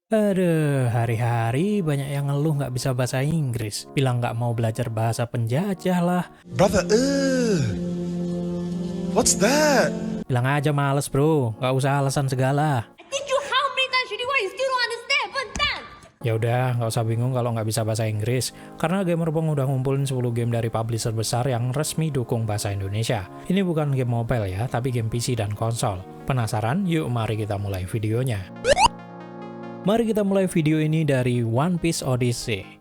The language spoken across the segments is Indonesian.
Aduh, hari-hari banyak yang ngeluh nggak bisa bahasa Inggris. Bilang nggak mau belajar bahasa penjajah lah. Brother, what's that? Bilang aja males bro, nggak usah alasan segala. Teach you how many times you you still don't understand, but then. Ya udah, nggak usah bingung kalau nggak bisa bahasa Inggris. Karena Gamerbong udah ngumpulin 10 game dari publisher besar yang resmi dukung bahasa Indonesia. Ini bukan game mobile ya, tapi game PC dan konsol. Penasaran? Yuk mari kita mulai videonya. Mari kita mulai video ini dari One Piece Odyssey.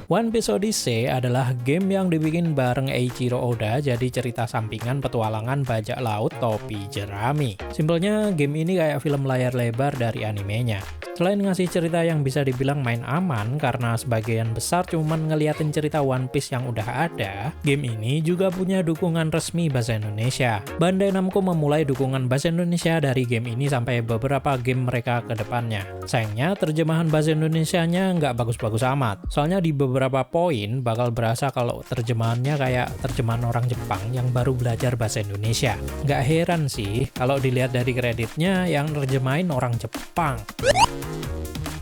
One Piece Odyssey adalah game yang dibikin bareng Eiichiro Oda, jadi cerita sampingan petualangan bajak laut topi jerami. Simpelnya game ini kayak film layar lebar dari animenya. Selain ngasih cerita yang bisa dibilang main aman karena sebagian besar cuman ngeliatin cerita One Piece yang udah ada, game ini juga punya dukungan resmi bahasa Indonesia. Bandai Namco memulai dukungan bahasa Indonesia dari game ini sampai beberapa game mereka ke depannya. Sayangnya terjemahan bahasa Indonesianya nggak bagus-bagus amat. Soalnya di beberapa poin bakal berasa kalau terjemahannya kayak terjemahan orang Jepang yang baru belajar bahasa Indonesia. Nggak heran sih kalau dilihat dari kreditnya yang nerjemahin orang Jepang.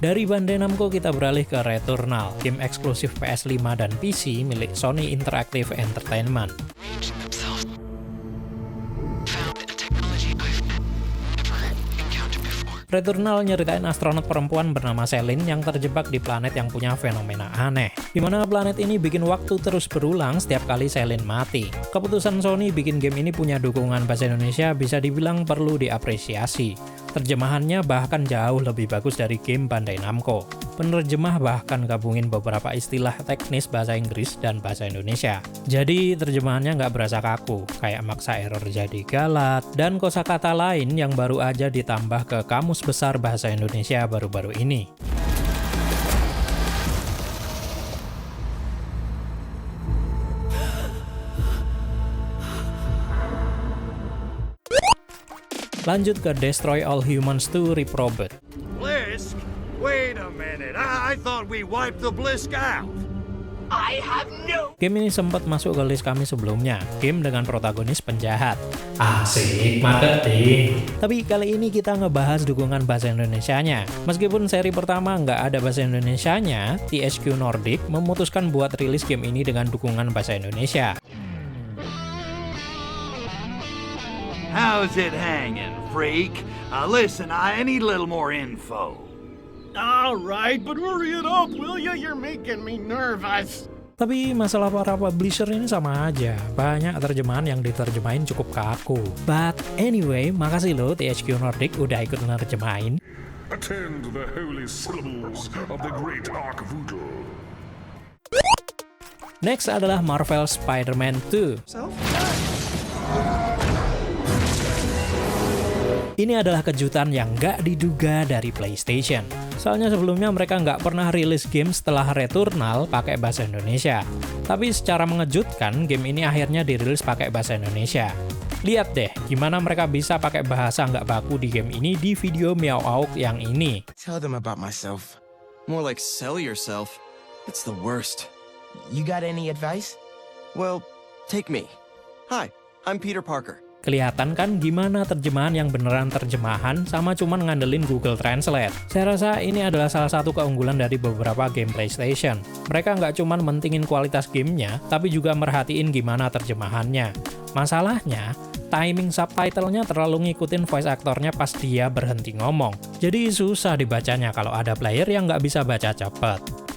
Dari Bandai Namco kita beralih ke Returnal, game eksklusif PS5 dan PC milik Sony Interactive Entertainment. Returnal nyeritain astronot perempuan bernama Celine yang terjebak di planet yang punya fenomena aneh. Di mana planet ini bikin waktu terus berulang setiap kali Celine mati. Keputusan Sony bikin game ini punya dukungan bahasa Indonesia bisa dibilang perlu diapresiasi. Terjemahannya bahkan jauh lebih bagus dari game Bandai Namco. Penerjemah bahkan gabungin beberapa istilah teknis bahasa Inggris dan bahasa Indonesia. Jadi terjemahannya nggak berasa kaku, kayak maksa error jadi galat, dan kosakata lain yang baru aja ditambah ke Kamus Besar Bahasa Indonesia baru-baru ini. Lanjut ke Destroy All Humans 2 Reprobate. Blisk? Wait a minute. I thought we wiped the Blisk out. I have no. Game ini sempat masuk ke list kami sebelumnya, game dengan protagonis penjahat. Asik, marketing. Tapi kali ini kita ngebahas dukungan bahasa Indonesianya. Meskipun seri pertama nggak ada bahasa Indonesianya, THQ Nordic memutuskan buat rilis game ini dengan dukungan bahasa Indonesia. How's it hanging, freak? Listen, I need a little more info. All right, but hurry it up, will ya? You're making me nervous. Tapi masalah para publisher ini sama aja, banyak terjemahan yang diterjemahin cukup kaku. But anyway, makasih loh THQ Nordic udah ikut nerjemahin. Attend the holy syllables of the great Archvoodle. Next adalah Marvel Spider-Man 2. Ini adalah kejutan yang nggak diduga dari PlayStation. Soalnya sebelumnya mereka nggak pernah rilis game setelah Returnal pakai bahasa Indonesia. Tapi secara mengejutkan, game ini akhirnya dirilis pakai bahasa Indonesia. Lihat deh, gimana mereka bisa pakai bahasa nggak baku di game ini di video Meow Auk yang ini. Tell them about myself. More like sell yourself. It's the worst. You got any advice? Well, take me. Hi, I'm Peter Parker. Kelihatan kan gimana terjemahan yang beneran terjemahan sama cuman ngandelin Google Translate. Saya rasa ini adalah salah satu keunggulan dari beberapa game PlayStation. Mereka nggak cuman mentingin kualitas gamenya, tapi juga merhatiin gimana terjemahannya. Masalahnya, timing subtitlenya terlalu ngikutin voice aktornya pas dia berhenti ngomong. Jadi susah dibacanya kalau ada player yang nggak bisa baca cepet.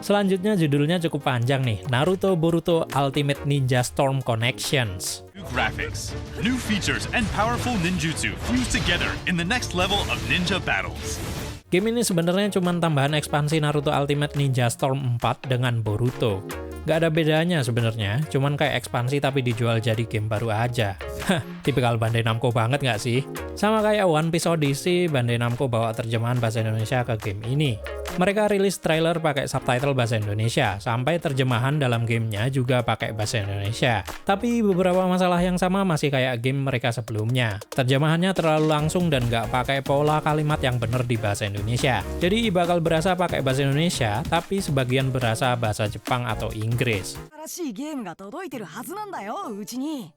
Selanjutnya judulnya cukup panjang nih, Naruto Boruto Ultimate Ninja Storm Connections. New graphics, new features, and powerful ninjutsu fused together in the next level of ninja battles. Game ini sebenarnya cuma tambahan ekspansi Naruto Ultimate Ninja Storm 4 dengan Boruto. Nggak ada bedanya sebenarnya, cuman kayak ekspansi tapi dijual jadi game baru aja. Hah, tipikal Bandai Namco banget nggak sih? Sama kayak One Piece Odyssey, Bandai Namco bawa terjemahan bahasa Indonesia ke game ini. Mereka rilis trailer pakai subtitle bahasa Indonesia, sampai terjemahan dalam gamenya juga pakai bahasa Indonesia. Tapi beberapa masalah yang sama masih kayak game mereka sebelumnya. Terjemahannya terlalu langsung dan nggak pakai pola kalimat yang bener di bahasa Indonesia. Jadi bakal berasa pakai bahasa Indonesia, tapi sebagian berasa bahasa Jepang atau Inggris. 新しいゲームが届いてるはずなんだよ、うちに。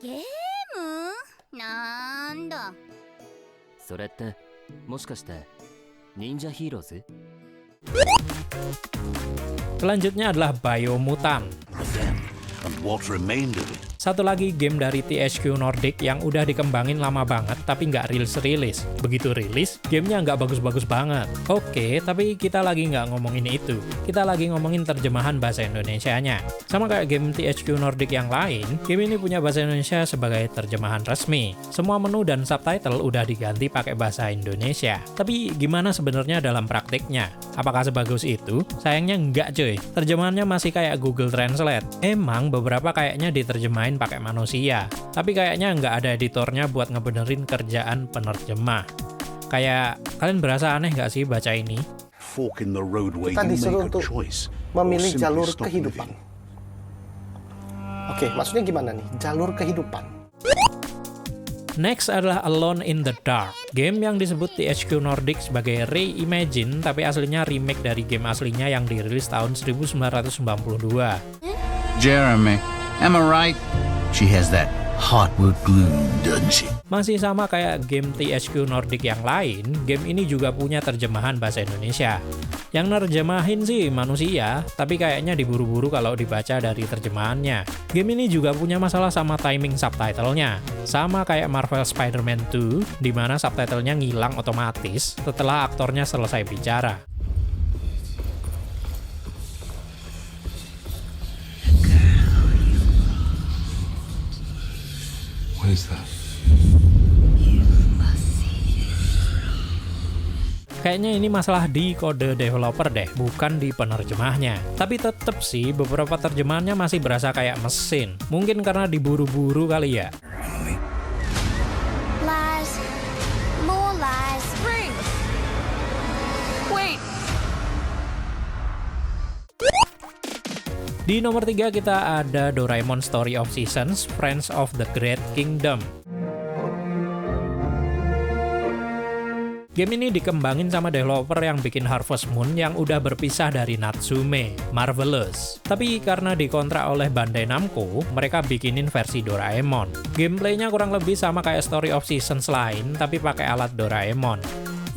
ゲームなんだ。それってもしかして忍者ヒーローズ? Selanjutnya adalah Biomutant. And what remained of it? Satu lagi game dari THQ Nordic yang udah dikembangin lama banget tapi nggak rilis. Begitu rilis, gamenya nggak bagus-bagus banget. Oke, tapi kita lagi nggak ngomongin itu. Kita lagi ngomongin terjemahan bahasa Indonesianya. Sama kayak game THQ Nordic yang lain, game ini punya bahasa Indonesia sebagai terjemahan resmi. Semua menu dan subtitle udah diganti pakai bahasa Indonesia. Tapi gimana sebenarnya dalam praktiknya? Apakah sebagus itu? Sayangnya nggak cuy. Terjemahannya masih kayak Google Translate. Emang beberapa kayaknya diterjemahin pakai manusia, tapi kayaknya nggak ada editornya buat ngebenerin kerjaan penerjemah. Kayak kalian berasa aneh nggak sih baca ini? Kita disuruh untuk memilih jalur kehidupan. Oke, maksudnya gimana nih? Jalur kehidupan. Next adalah Alone in the Dark, game yang disebut THQ Nordic sebagai reimagine, tapi aslinya remake dari game aslinya yang dirilis tahun 1992. Jeremy, am I right? She has that hardwood glue, doesn't she? Masih sama kayak game THQ Nordic yang lain, game ini juga punya terjemahan bahasa Indonesia. Yang nerjemahin sih manusia, tapi kayaknya diburu-buru kalau dibaca dari terjemahannya. Game ini juga punya masalah sama timing subtitlenya. Sama kayak Marvel Spider-Man 2, di mana subtitlenya ngilang otomatis setelah aktornya selesai bicara. What is that? Kayaknya ini masalah di kode developer deh, bukan di penerjemahnya. Tapi tetep sih, beberapa terjemahannya masih berasa kayak mesin. Mungkin karena diburu-buru kali ya. Lies. More lies. Spring! Wait! Di nomor 3 kita ada Doraemon Story of Seasons, Friends of the Great Kingdom. Game ini dikembangin sama developer yang bikin Harvest Moon yang udah berpisah dari Natsume, Marvelous. Tapi karena dikontrak oleh Bandai Namco, mereka bikinin versi Doraemon. Gameplaynya kurang lebih sama kayak Story of Seasons lain, tapi pakai alat Doraemon.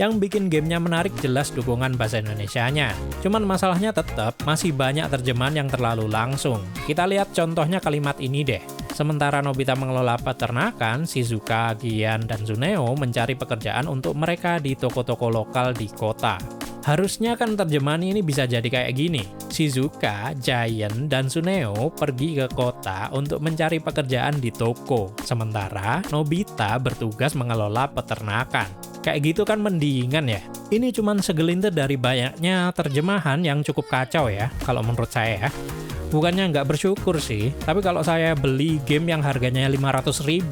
Yang bikin gamenya menarik jelas dukungan bahasa Indonesianya. Cuman masalahnya tetap masih banyak terjemahan yang terlalu langsung. Kita lihat contohnya kalimat ini deh. Sementara Nobita mengelola peternakan, Shizuka, Gian, dan Tsuneo mencari pekerjaan untuk mereka di toko-toko lokal di kota. Harusnya kan terjemahan ini bisa jadi kayak gini. Shizuka, Giant, dan Tsuneo pergi ke kota untuk mencari pekerjaan di toko. Sementara Nobita bertugas mengelola peternakan. Kayak gitu kan mendingan ya. Ini cuman segelintir dari banyaknya terjemahan yang cukup kacau ya, kalau menurut saya. Bukannya nggak bersyukur sih, tapi kalau saya beli game yang harganya 500.000,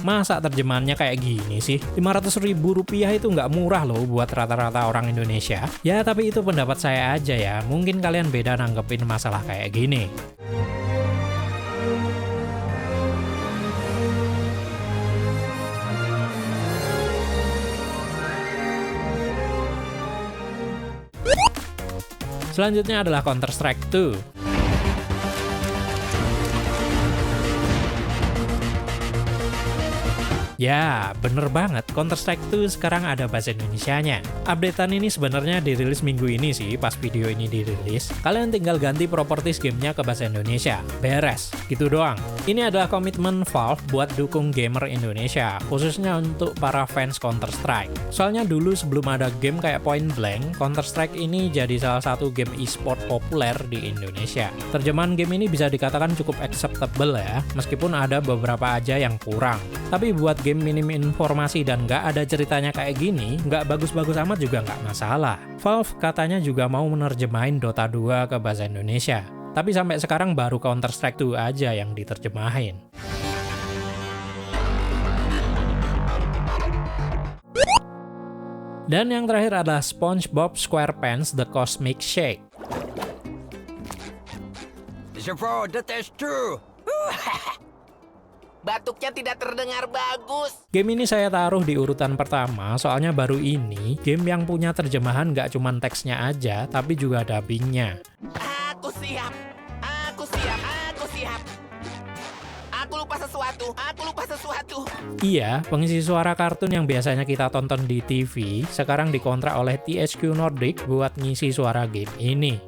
masa terjemahannya kayak gini sih? 500.000 rupiah itu nggak murah loh buat rata-rata orang Indonesia. Ya, tapi itu pendapat saya aja ya. Mungkin kalian beda nanggepin masalah kayak gini. Selanjutnya adalah Counter-Strike 2. Ya, bener banget, Counter-Strike 2 sekarang ada bahasa Indonesianya. Updatean ini sebenarnya dirilis minggu ini sih, pas video ini dirilis. Kalian tinggal ganti properties gamenya ke bahasa Indonesia. Beres, gitu doang. Ini adalah komitmen Valve buat dukung gamer Indonesia, khususnya untuk para fans Counter-Strike. Soalnya dulu sebelum ada game kayak Point Blank, Counter-Strike ini jadi salah satu game e-sport populer di Indonesia. Terjemahan game ini bisa dikatakan cukup acceptable ya, meskipun ada beberapa aja yang kurang. Tapi buat game minim informasi dan nggak ada ceritanya kayak gini, nggak bagus-bagus amat juga nggak masalah. Valve katanya juga mau menerjemahin Dota 2 ke bahasa Indonesia. Tapi sampai sekarang baru Counter-Strike 2 aja yang diterjemahin. Dan yang terakhir adalah SpongeBob SquarePants The Cosmic Shake. Batuknya tidak terdengar bagus. Game ini saya taruh di urutan pertama, soalnya baru ini game yang punya terjemahan nggak cuma teksnya aja, tapi juga dubbingnya. Aku siap, aku siap, aku siap. Aku lupa sesuatu. Iya, pengisi suara kartun yang biasanya kita tonton di TV, sekarang dikontrak oleh THQ Nordic buat ngisi suara game ini.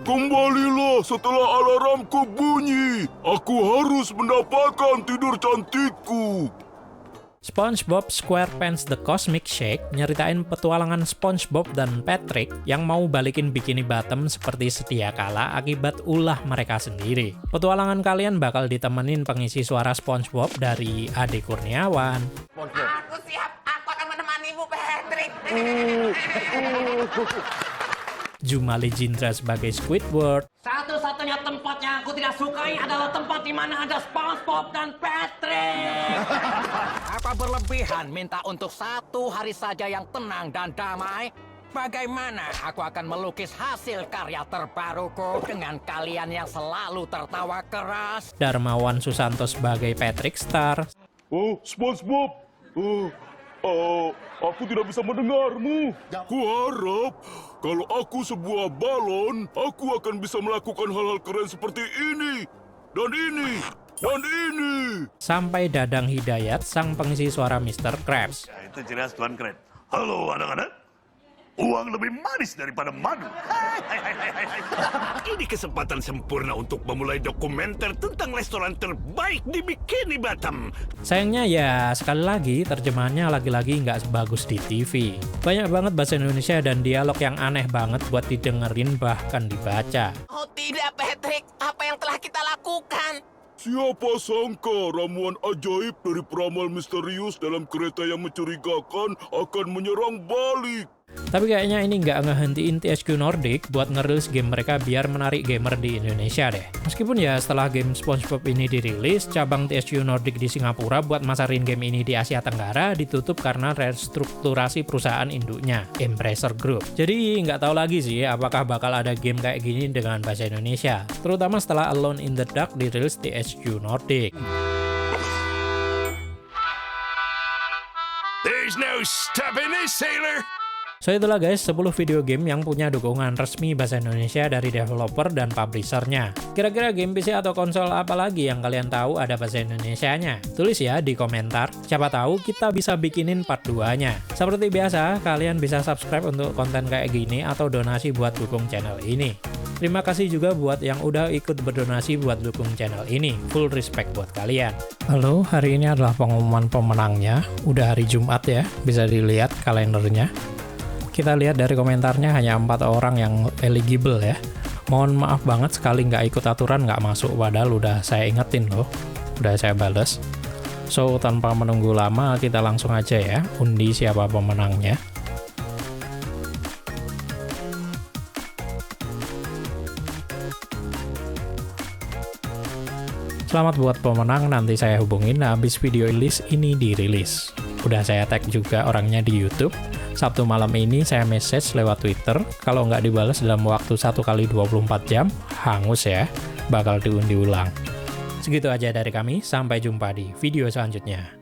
Kembalilah setelah alarmku bunyi. Aku harus mendapatkan tidur cantikku. SpongeBob SquarePants The Cosmic Shake nyeritain petualangan SpongeBob dan Patrick yang mau balikin Bikini Bottom seperti sedia kala akibat ulah mereka sendiri. Petualangan kalian bakal ditemenin pengisi suara SpongeBob dari Ade Kurniawan. Aku siap, aku akan menemanimu, Patrick. Jumali Jindra sebagai Squidward. Satu-satunya tempat yang aku tidak sukai adalah tempat di mana ada SpongeBob dan Patrick. Apa berlebihan minta untuk satu hari saja yang tenang dan damai? Bagaimana aku akan melukis hasil karya terbaruku dengan kalian yang selalu tertawa keras? Darmawan Susanto sebagai Patrick Star. Oh, SpongeBob. Aku tidak bisa mendengarmu. Kuharap kalau aku sebuah balon, aku akan bisa melakukan hal-hal keren seperti ini, dan ini, dan ini. Sampai Dadang Hidayat, sang pengisi suara Mr. Krabs. Ya, itu jelas Tuan keren. Halo anak-anak. Uang lebih manis daripada madu. Ini kesempatan sempurna untuk memulai dokumenter tentang restoran terbaik di Bikini Bottom. Sayangnya ya, sekali lagi terjemahannya lagi-lagi nggak sebagus di TV. Banyak banget bahasa Indonesia dan dialog yang aneh banget buat didengerin bahkan dibaca. Oh tidak, Patrick. Apa yang telah kita lakukan? Siapa sangka ramuan ajaib dari peramal misterius dalam kereta yang mencurigakan akan menyerang balik. Tapi kayaknya ini nggak ngehentiin THQ Nordic buat ngerilis game mereka biar menarik gamer di Indonesia deh. Meskipun ya setelah game SpongeBob ini dirilis, cabang THQ Nordic di Singapura buat masarin game ini di Asia Tenggara ditutup karena restrukturasi perusahaan induknya, Embracer Group. Jadi nggak tahu lagi sih apakah bakal ada game kayak gini dengan bahasa Indonesia, terutama setelah Alone in the Dark dirilis THQ Nordic. There's no stopping this, sailor. So itulah guys, 10 video game yang punya dukungan resmi bahasa Indonesia dari developer dan publishernya. Kira-kira game PC atau konsol apa lagi yang kalian tahu ada bahasa Indonesianya? Tulis ya di komentar, siapa tahu kita bisa bikinin part 2-nya. Seperti biasa, kalian bisa subscribe untuk konten kayak gini atau donasi buat dukung channel ini. Terima kasih juga buat yang udah ikut berdonasi buat dukung channel ini. Full respect buat kalian. Halo, hari ini adalah pengumuman pemenangnya. Udah hari Jumat ya, bisa dilihat kalendernya. Kita lihat dari komentarnya hanya 4 orang yang eligible ya. Mohon maaf banget sekali nggak ikut aturan nggak masuk, padahal udah saya ingetin loh. Udah saya bales. So, tanpa menunggu lama kita langsung aja ya undi siapa pemenangnya. Selamat buat pemenang, nanti saya hubungin habis video list ini dirilis. Udah saya tag juga orangnya di YouTube. Sabtu malam ini saya message lewat Twitter. Kalau nggak dibalas dalam waktu 1x24 jam, hangus ya. Bakal diundi ulang. Segitu aja dari kami, sampai jumpa di video selanjutnya.